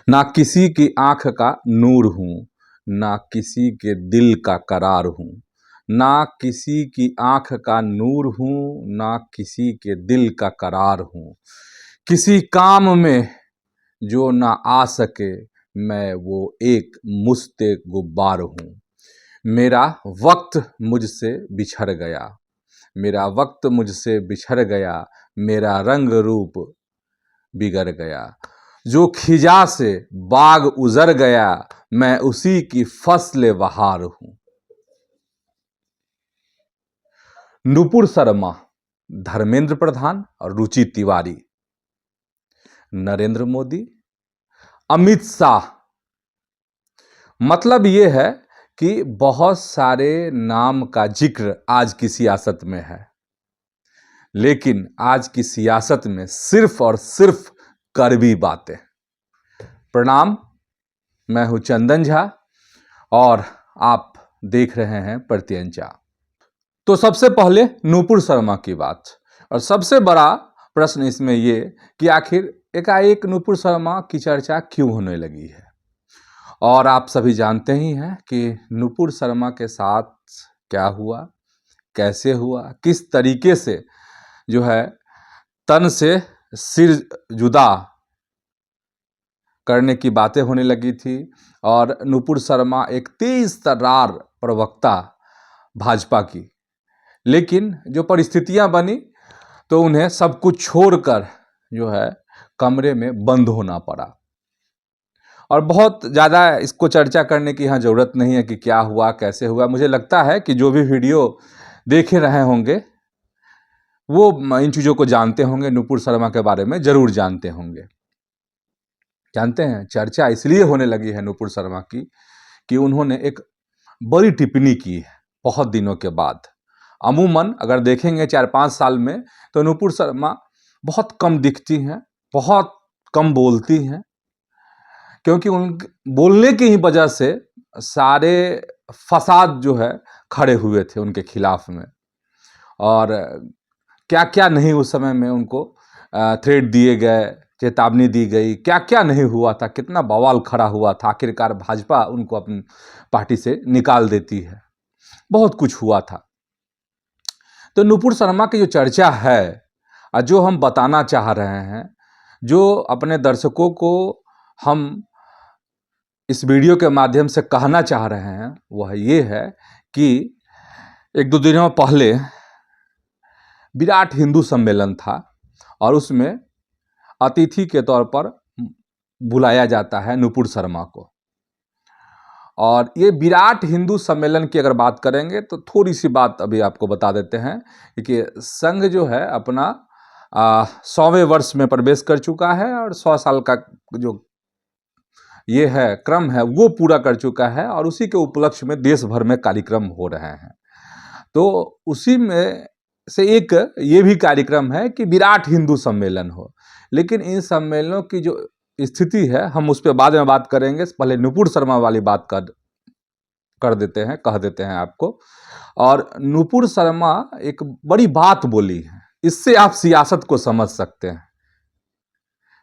ना किसी की आंख का नूर हूँ, ना किसी के दिल का करार हूँ। ना किसी की आंख का नूर हूँ, ना किसी के दिल का करार हूँ। किसी काम में जो ना आ सके, मैं वो एक मुश्ते गुब्बार हूँ। मेरा वक्त मुझसे बिछड़ गया, मेरा वक्त मुझसे बिछड़ गया, मेरा रंग रूप बिगड़ गया। जो खिजा से बाग उजड़ गया, मैं उसी की फसल बहार हूँ। नुपुर शर्मा, धर्मेंद्र प्रधान और रुचि तिवारी, नरेंद्र मोदी, अमित शाह। मतलब ये है कि बहुत सारे नाम का जिक्र आज की सियासत में है, लेकिन आज की सियासत में सिर्फ और सिर्फ कड़वी बातें। प्रणाम, मैं हूं चंदन झा और आप देख रहे हैं प्रत्यंचा। तो सबसे पहले नुपुर शर्मा की बात, और सबसे बड़ा प्रश्न इसमें ये कि आखिर एकाएक नुपुर शर्मा की चर्चा क्यों होने लगी है। और आप सभी जानते ही हैं कि नुपुर शर्मा के साथ क्या हुआ, कैसे हुआ, किस तरीके से जो है तन से सिर जुदा करने की बातें होने लगी थी। और नुपुर शर्मा एक तेज तर्रार प्रवक्ता भाजपा की, लेकिन जो परिस्थितियां बनी तो उन्हें सब कुछ छोड़कर जो है कमरे में बंद होना पड़ा। और बहुत ज़्यादा इसको चर्चा करने की यहाँ ज़रूरत नहीं है कि क्या हुआ, कैसे हुआ। मुझे लगता है कि जो भी वीडियो देख रहे होंगे वो इन चीज़ों को जानते होंगे, नुपुर शर्मा के बारे में ज़रूर जानते होंगे। जानते हैं, चर्चा इसलिए होने लगी है नुपुर शर्मा की कि उन्होंने एक बड़ी टिप्पणी की है बहुत दिनों के बाद। अमूमन अगर देखेंगे 4-5 साल में तो नुपुर शर्मा बहुत कम दिखती हैं, बहुत कम बोलती हैं, क्योंकि उन बोलने की ही वजह से सारे फसाद जो है खड़े हुए थे उनके खिलाफ में। और क्या क्या नहीं उस समय में उनको थ्रेट दिए गए, चेतावनी दी गई, क्या क्या नहीं हुआ था, कितना बवाल खड़ा हुआ था। आखिरकार भाजपा उनको अपनी पार्टी से निकाल देती है, बहुत कुछ हुआ था। तो नुपुर शर्मा की जो चर्चा है, जो हम बताना चाह रहे हैं, जो अपने दर्शकों को हम इस वीडियो के माध्यम से कहना चाह रहे हैं, वह ये है कि 1-2 दिनों पहले विराट हिंदू सम्मेलन था और उसमें अतिथि के तौर पर बुलाया जाता है नुपुर शर्मा को। और ये विराट हिंदू सम्मेलन की अगर बात करेंगे तो थोड़ी सी बात अभी आपको बता देते हैं कि संघ जो है अपना 100वें वर्ष में प्रवेश कर चुका है और 100 साल का जो ये है क्रम है वो पूरा कर चुका है, और उसी के उपलक्ष्य में देश भर में कार्यक्रम हो रहे हैं। तो उसी में से एक ये भी कार्यक्रम है कि विराट हिंदू सम्मेलन हो। लेकिन इन सम्मेलनों की जो स्थिति है हम उस पर बाद में बात करेंगे, पहले नुपुर शर्मा वाली बात कर देते हैं, कह देते हैं आपको। और नुपुर शर्मा एक बड़ी बात बोली है, इससे आप सियासत को समझ सकते हैं।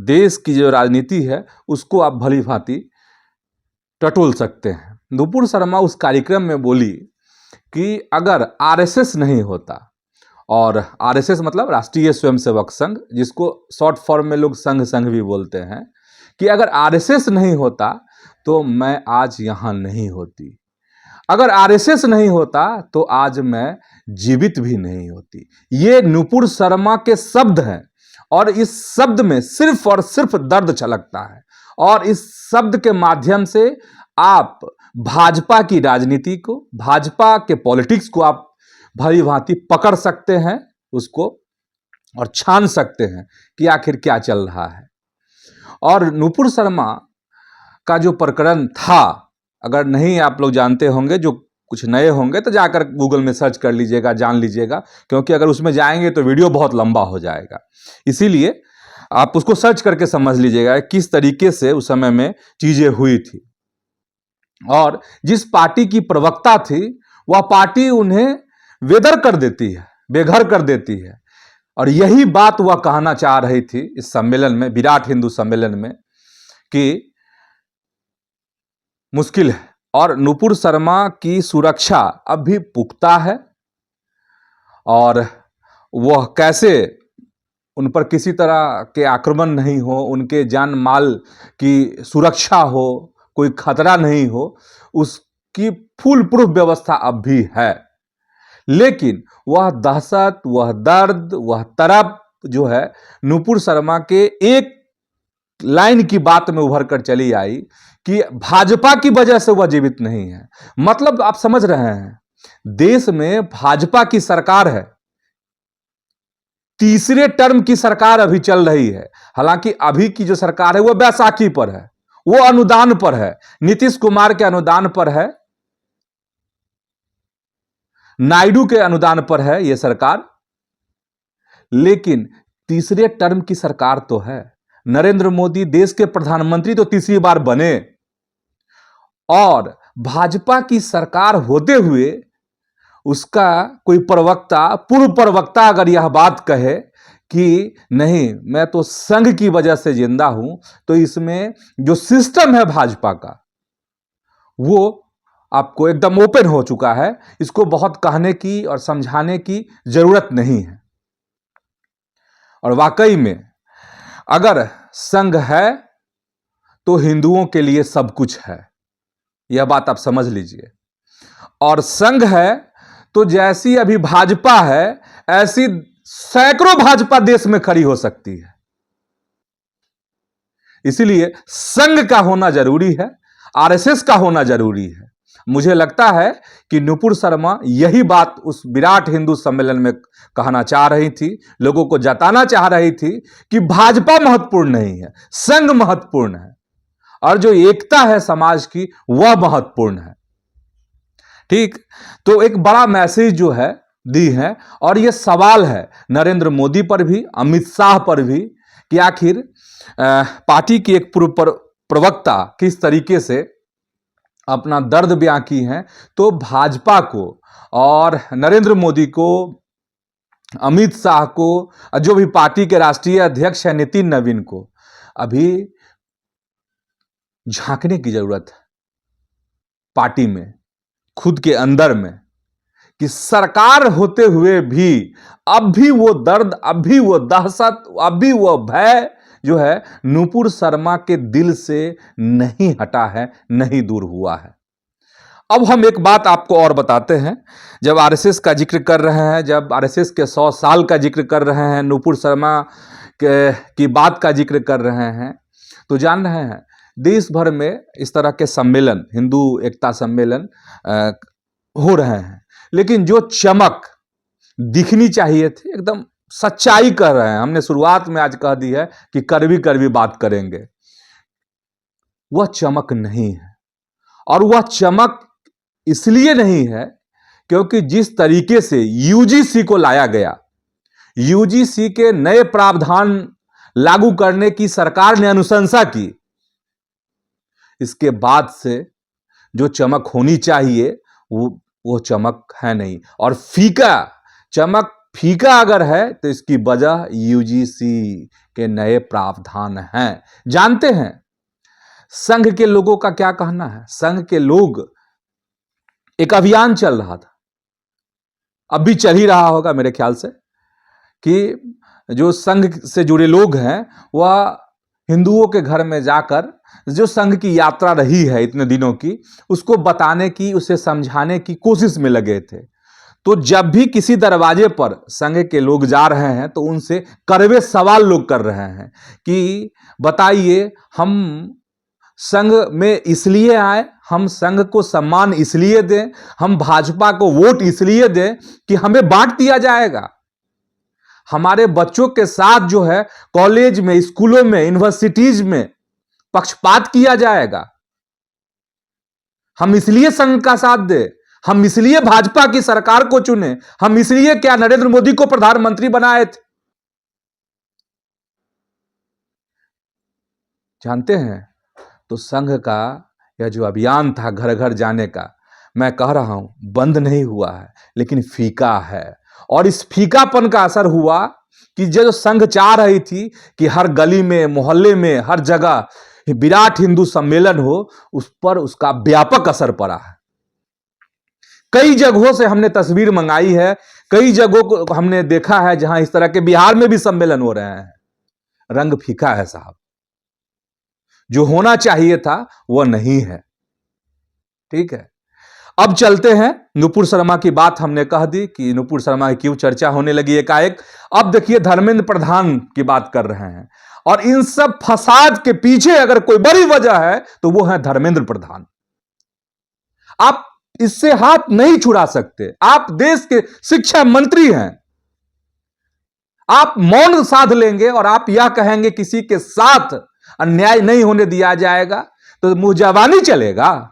देश की जो राजनीति है उसको आप भली भांति टटोल सकते हैं। नुपुर शर्मा उस कार्यक्रम में बोली कि अगर आरएसएस नहीं होता, और आरएसएस मतलब राष्ट्रीय स्वयंसेवक संघ, जिसको शॉर्ट फॉर्म में लोग संघ भी बोलते हैं, कि अगर आरएसएस नहीं होता तो मैं आज यहाँ नहीं होती, अगर आरएसएस नहीं होता तो आज मैं जीवित भी नहीं होती। ये नुपुर शर्मा के शब्द हैं, और इस शब्द में सिर्फ और सिर्फ दर्द छलकता है। और इस शब्द के माध्यम से आप भाजपा की राजनीति को, भाजपा के पॉलिटिक्स को आप भली भांति पकड़ सकते हैं उसको, और छान सकते हैं कि आखिर क्या चल रहा है। और नुपुर शर्मा का जो प्रकरण था, अगर नहीं आप लोग जानते होंगे, जो कुछ नए होंगे तो जाकर गूगल में सर्च कर लीजिएगा, जान लीजिएगा, क्योंकि अगर उसमें जाएंगे तो वीडियो बहुत लंबा हो जाएगा। इसीलिए आप उसको सर्च करके समझ लीजिएगा किस तरीके से उस समय में चीजें हुई थी। और जिस पार्टी की प्रवक्ता थी वह पार्टी उन्हें वेदर कर देती है, बेघर कर देती है। और यही बात वह कहना चाह रही थी इस सम्मेलन में, विराट हिंदू सम्मेलन में, कि मुश्किल है। और नुपुर शर्मा की सुरक्षा अब भी पुख्ता है और वह कैसे उन पर किसी तरह के आक्रमण नहीं हो, उनके जान माल की सुरक्षा हो, कोई खतरा नहीं हो, उसकी फुल प्रूफ व्यवस्था अब भी है। लेकिन वह दहशत, वह दर्द, वह तड़प जो है नुपुर शर्मा के एक लाइन की बात में उभर कर चली आई कि भाजपा की वजह से वह जीवित नहीं है। मतलब आप समझ रहे हैं, देश में भाजपा की सरकार है, तीसरे टर्म की सरकार अभी चल रही है। हालांकि अभी की जो सरकार है वो बैसाखी पर है, वो अनुदान पर है, नीतीश कुमार के अनुदान पर है, नायडू के अनुदान पर है यह सरकार। लेकिन तीसरे टर्म की सरकार तो है। नरेंद्र मोदी देश के प्रधानमंत्री तो तीसरी बार बने और भाजपा की सरकार होते हुए उसका कोई प्रवक्ता, पूर्व प्रवक्ता अगर यह बात कहे कि नहीं मैं तो संघ की वजह से जिंदा हूं, तो इसमें जो सिस्टम है भाजपा का वो आपको एकदम ओपन हो चुका है। इसको बहुत कहने की और समझाने की जरूरत नहीं है। और वाकई में अगर संघ है तो हिंदुओं के लिए सब कुछ है, यह बात आप समझ लीजिए। और संघ है तो जैसी अभी भाजपा है ऐसी सैकड़ों भाजपा देश में खड़ी हो सकती है। इसीलिए संघ का होना जरूरी है, आरएसएस का होना जरूरी है। मुझे लगता है कि नुपुर शर्मा यही बात उस विराट हिंदू सम्मेलन में कहना चाह रही थी, लोगों को जताना चाह रही थी कि भाजपा महत्वपूर्ण नहीं है, संघ महत्वपूर्ण है और जो एकता है समाज की वह महत्वपूर्ण है। ठीक, तो एक बड़ा मैसेज जो है दी है और यह सवाल है नरेंद्र मोदी पर भी, अमित शाह पर भी कि आखिर पार्टी की एक पूर्व प्रवक्ता किस तरीके से अपना दर्द बयां की है। तो भाजपा को और नरेंद्र मोदी को, अमित शाह को, जो भी पार्टी के राष्ट्रीय अध्यक्ष है नितिन नवीन को अभी झांकने की जरूरत है पार्टी में, खुद के अंदर में, कि सरकार होते हुए भी अब भी वो दर्द, अब भी वो दहशत, अब भी वो भय जो है नुपुर शर्मा के दिल से नहीं हटा है, नहीं दूर हुआ है। अब हम एक बात आपको और बताते हैं, जब आरएसएस का जिक्र कर रहे हैं, जब आरएसएस के 100 साल का जिक्र कर रहे हैं, नुपुर शर्मा की बात का जिक्र कर रहे हैं, तो जान रहे हैं देश भर में इस तरह के सम्मेलन, हिंदू एकता सम्मेलन हो रहे हैं, लेकिन जो चमक दिखनी चाहिए थी एकदम सच्चाई कर रहे हैं। हमने शुरुआत में आज कह दी है कि कड़वी कड़वी बात करेंगे, वह चमक नहीं है। और वह चमक इसलिए नहीं है क्योंकि जिस तरीके से यूजीसी को लाया गया, यूजीसी के नए प्रावधान लागू करने की सरकार ने अनुशंसा की, इसके बाद से जो चमक होनी चाहिए वो चमक है नहीं। और फीका चमक, फीका अगर है तो इसकी वजह यूजीसी के नए प्रावधान हैं। जानते हैं संघ के लोगों का क्या कहना है? संघ के लोग, एक अभियान चल रहा था, अब भी चल ही रहा होगा मेरे ख्याल से, कि जो संघ से जुड़े लोग हैं वह हिंदुओं के घर में जाकर जो संघ की यात्रा रही है इतने दिनों की, उसको बताने की, उसे समझाने की कोशिश में लगे थे। तो जब भी किसी दरवाजे पर संघ के लोग जा रहे हैं तो उनसे कड़वे सवाल लोग कर रहे हैं कि बताइए, हम संघ में इसलिए आए, हम संघ को सम्मान इसलिए दें, हम भाजपा को वोट इसलिए दें कि हमें बांट दिया जाएगा, हमारे बच्चों के साथ जो है कॉलेज में, स्कूलों में, यूनिवर्सिटीज में पक्षपात किया जाएगा, हम इसलिए संघ का साथ दें, हम इसलिए भाजपा की सरकार को चुने, हम इसलिए क्या नरेंद्र मोदी को प्रधानमंत्री बनाए थे। जानते हैं, तो संघ का यह जो अभियान था घर घर जाने का, मैं कह रहा हूं बंद नहीं हुआ है, लेकिन फीका है। और इस फीकापन का असर हुआ कि जो संघ चाह रही थी कि हर गली में, मोहल्ले में, हर जगह विराट हिंदू सम्मेलन हो, उस पर उसका व्यापक असर पड़ा है। कई जगहों से हमने तस्वीर मंगाई है, कई जगहों को हमने देखा है जहां इस तरह के बिहार में भी सम्मेलन हो रहे हैं। रंग फीका है साहब, जो होना चाहिए था वह नहीं है। ठीक है, अब चलते हैं। नुपुर शर्मा की बात हमने कह दी कि नुपुर शर्मा की क्यों चर्चा होने लगी एकाएक। अब देखिए धर्मेंद्र प्रधान की बात कर रहे हैं, और इन सब फसाद के पीछे अगर कोई बड़ी वजह है तो वो है धर्मेंद्र प्रधान। आप इससे हाथ नहीं छुड़ा सकते। आप देश के शिक्षा मंत्री हैं, आप मौन साध लेंगे और आप यह कहेंगे किसी के साथ अन्याय नहीं होने दिया जाएगा, तो मुंह जवानी चलेगा?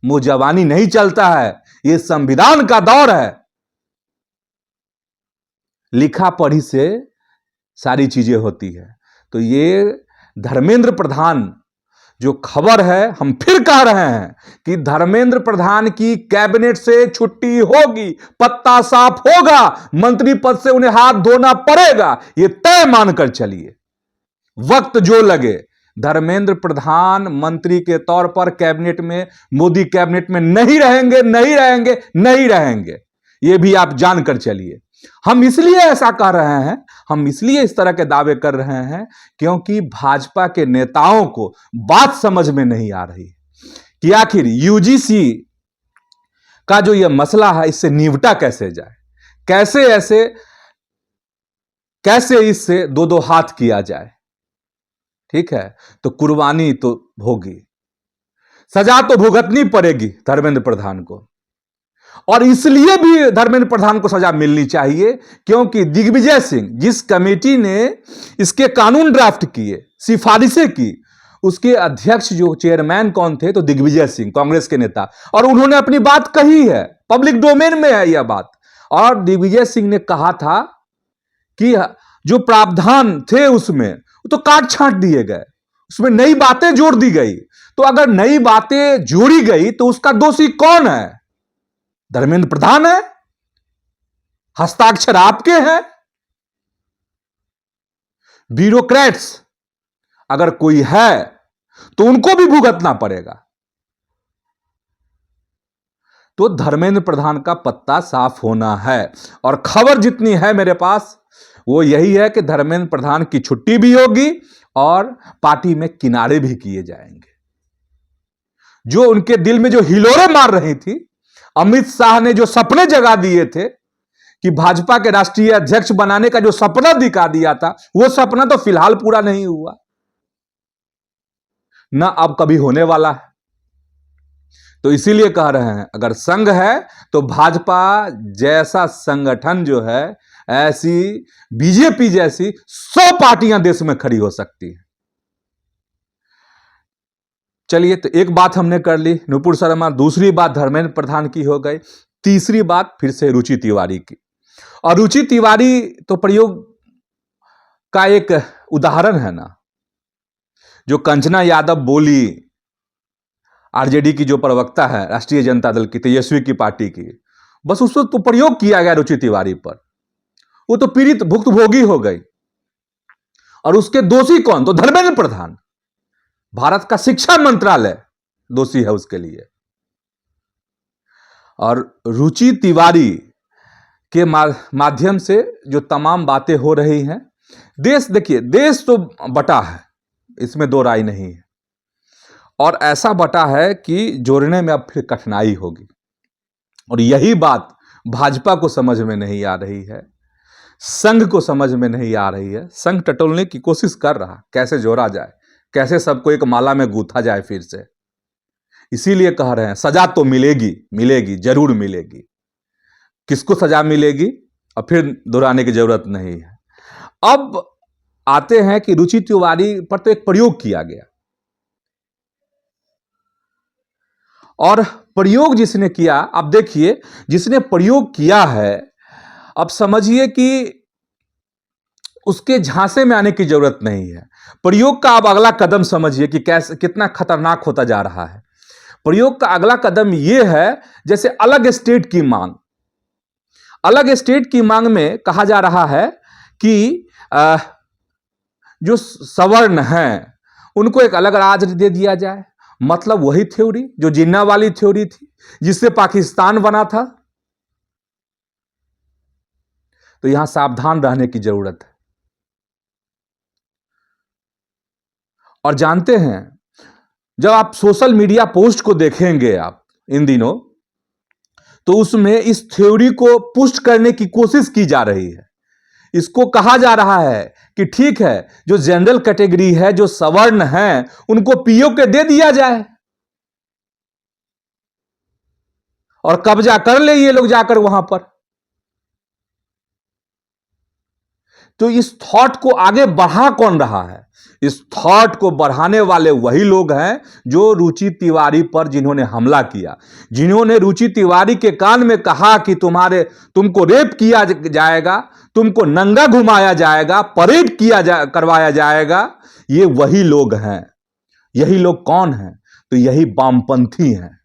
मुंह जवानी नहीं चलता है, यह संविधान का दौर है। लिखा पढ़ी से सारी चीजें होती है। तो ये धर्मेंद्र प्रधान जो खबर है, हम फिर कह रहे हैं कि धर्मेंद्र प्रधान की कैबिनेट से छुट्टी होगी, पत्ता साफ होगा, मंत्री पद से उन्हें हाथ धोना पड़ेगा, यह तय मानकर चलिए। वक्त जो लगे, धर्मेंद्र प्रधान मंत्री के तौर पर कैबिनेट में, मोदी कैबिनेट में नहीं रहेंगे, नहीं रहेंगे, नहीं रहेंगे, यह भी आप जानकर चलिए। हम इसलिए ऐसा कह रहे हैं, हम इसलिए इस तरह के दावे कर रहे हैं क्योंकि भाजपा के नेताओं को बात समझ में नहीं आ रही कि आखिर यूजीसी का जो यह मसला है, इससे निपटा कैसे जाए, कैसे इससे दो दो हाथ किया जाए। ठीक है, तो कुर्बानी तो होगी, सजा तो भुगतनी पड़ेगी धर्मेंद्र प्रधान को, और इसलिए भी धर्मेंद्र प्रधान को सजा मिलनी चाहिए क्योंकि दिग्विजय सिंह, जिस कमेटी ने इसके कानून ड्राफ्ट किए, सिफारिशें की, उसके अध्यक्ष जो चेयरमैन कौन थे? तो दिग्विजय सिंह, कांग्रेस के नेता। और उन्होंने अपनी बात कही है, पब्लिक डोमेन में है यह बात। और दिग्विजय सिंह ने कहा था कि जो प्रावधान थे उसमें तो काट छांट दिए गए, उसमें नई बातें जोड़ दी गई। तो अगर नई बातें जोड़ी गई तो उसका दोषी कौन है? धर्मेंद्र प्रधान है? हस्ताक्षर आपके हैं? ब्यूरोक्रेट्स अगर कोई है तो उनको भी भुगतना पड़ेगा। तो धर्मेंद्र प्रधान का पत्ता साफ होना है, और खबर जितनी है मेरे पास वो यही है कि धर्मेंद्र प्रधान की छुट्टी भी होगी और पार्टी में किनारे भी किए जाएंगे। जो उनके दिल में जो हिलोरे मार रही थी, अमित शाह ने जो सपने जगा दिए थे कि भाजपा के राष्ट्रीय अध्यक्ष बनाने का जो सपना दिखा दिया था, वो सपना तो फिलहाल पूरा नहीं हुआ, ना अब कभी होने वाला है। तो इसीलिए कह रहे हैं, अगर संघ है तो भाजपा जैसा संगठन जो है, ऐसी बीजेपी जैसी 100 पार्टियां देश में खड़ी हो सकती है। चलिए, तो एक बात हमने कर ली नुपुर शर्मा, दूसरी बात धर्मेंद्र प्रधान की हो गई, तीसरी बात फिर से रुचि तिवारी की। और रुचि तिवारी तो प्रयोग का एक उदाहरण है ना, जो कंचना यादव बोली, आरजेडी की जो प्रवक्ता है राष्ट्रीय जनता दल की, तेजस्वी की पार्टी की, बस उसको तो प्रयोग किया गया रुचि तिवारी पर, वो तो पीड़ित भुक्तभोगी हो गई। और उसके दोषी कौन? तो धर्मेंद्र प्रधान, भारत का शिक्षा मंत्रालय दोषी है उसके लिए। और रुचि तिवारी के माध्यम से जो तमाम बातें हो रही हैं, देखिए देश तो बटा है, इसमें दो राय नहीं है, और ऐसा बटा है कि जोड़ने में अब फिर कठिनाई होगी। और यही बात भाजपा को समझ में नहीं आ रही है, संघ को समझ में नहीं आ रही है। संघ टटोलने की कोशिश कर रहा, कैसे जोड़ा जाए, कैसे सबको एक माला में गूंथा जाए फिर से। इसीलिए कह रहे हैं सजा तो मिलेगी, मिलेगी, जरूर मिलेगी। किसको सजा मिलेगी और फिर दोहराने की जरूरत नहीं है। अब आते हैं कि रुचि तिवारी पर तो एक प्रयोग किया गया, और प्रयोग जिसने किया, अब देखिए जिसने प्रयोग किया है, अब समझिए कि उसके झांसे में आने की जरूरत नहीं है। प्रयोग का अब अगला कदम समझिए कि कैसे, कितना खतरनाक होता जा रहा है। प्रयोग का अगला कदम यह है, जैसे अलग स्टेट की मांग, अलग स्टेट की मांग में कहा जा रहा है कि जो सवर्ण हैं उनको एक अलग राज दे दिया जाए, मतलब वही थ्योरी जो जिन्ना वाली थ्योरी थी जिससे पाकिस्तान बना था। तो यहां सावधान रहने की जरूरत है। और जानते हैं, जब आप सोशल मीडिया पोस्ट को देखेंगे आप इन दिनों, तो उसमें इस थ्योरी को पुष्ट करने की कोशिश की जा रही है। इसको कहा जा रहा है कि ठीक है, जो जनरल कैटेगरी है, जो सवर्ण है, उनको पीओ के दे दिया जाए और कब्जा कर ले ये लोग जाकर वहां पर। तो इस थॉट को आगे बढ़ा कौन रहा है? इस थॉट को बढ़ाने वाले वही लोग हैं जो रुचि तिवारी पर जिन्होंने हमला किया, जिन्होंने रुचि तिवारी के कान में कहा कि तुमको रेप किया जाएगा, तुमको नंगा घुमाया जाएगा, परेड करवाया जाएगा। ये वही लोग हैं। यही लोग कौन हैं? तो यही वामपंथी हैं।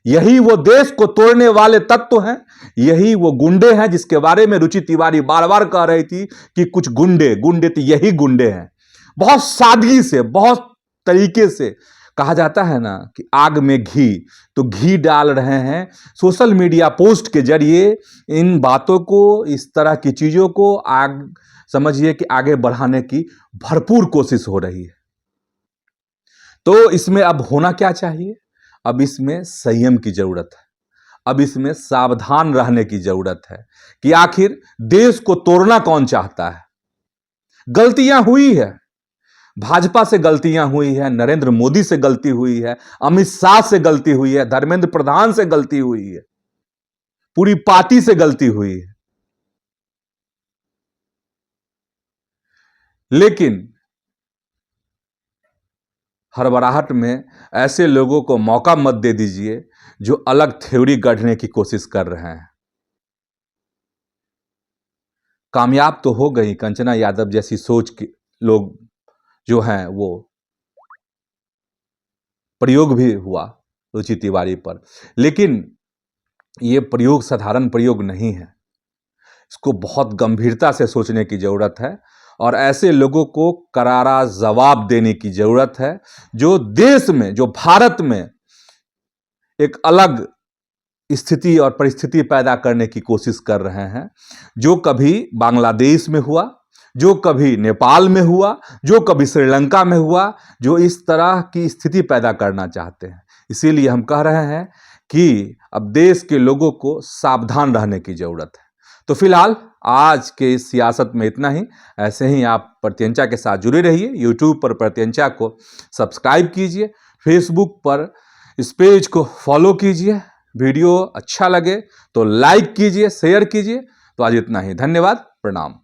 यही वो देश को तोड़ने वाले तत्व हैं। यही वो गुंडे हैं जिसके बारे में रुचि तिवारी बार बार कह रही थी कि कुछ गुंडे तो यही गुंडे हैं। बहुत सादगी से, बहुत तरीके से कहा जाता है ना कि आग में घी, तो घी डाल रहे हैं सोशल मीडिया पोस्ट के जरिए। इन बातों को, इस तरह की चीजों को समझिए कि आगे बढ़ाने की भरपूर कोशिश हो रही है। तो इसमें अब होना क्या चाहिए? अब इसमें संयम की जरूरत है। अब इसमें सावधान रहने की जरूरत है कि आखिर देश को तोड़ना कौन चाहता है। गलतियां हुई है, भाजपा से गलतियां हुई है, नरेंद्र मोदी से गलती हुई है, अमित शाह से गलती हुई है, धर्मेंद्र प्रधान से गलती हुई है, पूरी पार्टी से गलती हुई है। लेकिन हड़बड़ाहट में ऐसे लोगों को मौका मत दे दीजिए जो अलग थ्योरी गढ़ने की कोशिश कर रहे हैं। कामयाब तो हो गई कंचना यादव जैसी सोच के लोग जो हैं, वो प्रयोग भी हुआ रुचि तिवारी पर, लेकिन ये प्रयोग साधारण प्रयोग नहीं है। इसको बहुत गंभीरता से सोचने की जरूरत है और ऐसे लोगों को करारा जवाब देने की जरूरत है जो देश में, जो भारत में एक अलग स्थिति और परिस्थिति पैदा करने की कोशिश कर रहे हैं। जो कभी बांग्लादेश में हुआ, जो कभी नेपाल में हुआ, जो कभी श्रीलंका में हुआ, जो इस तरह की स्थिति पैदा करना चाहते हैं। इसीलिए हम कह रहे हैं कि अब देश के लोगों को सावधान रहने की जरूरत है। तो फिलहाल आज के इस सियासत में इतना ही। ऐसे ही आप प्रत्यंचा के साथ जुड़े रहिए। यूट्यूब पर प्रत्यंचा को सब्सक्राइब कीजिए, फेसबुक पर इस पेज को फॉलो कीजिए। वीडियो अच्छा लगे तो लाइक कीजिए, शेयर कीजिए। तो आज इतना ही। धन्यवाद, प्रणाम।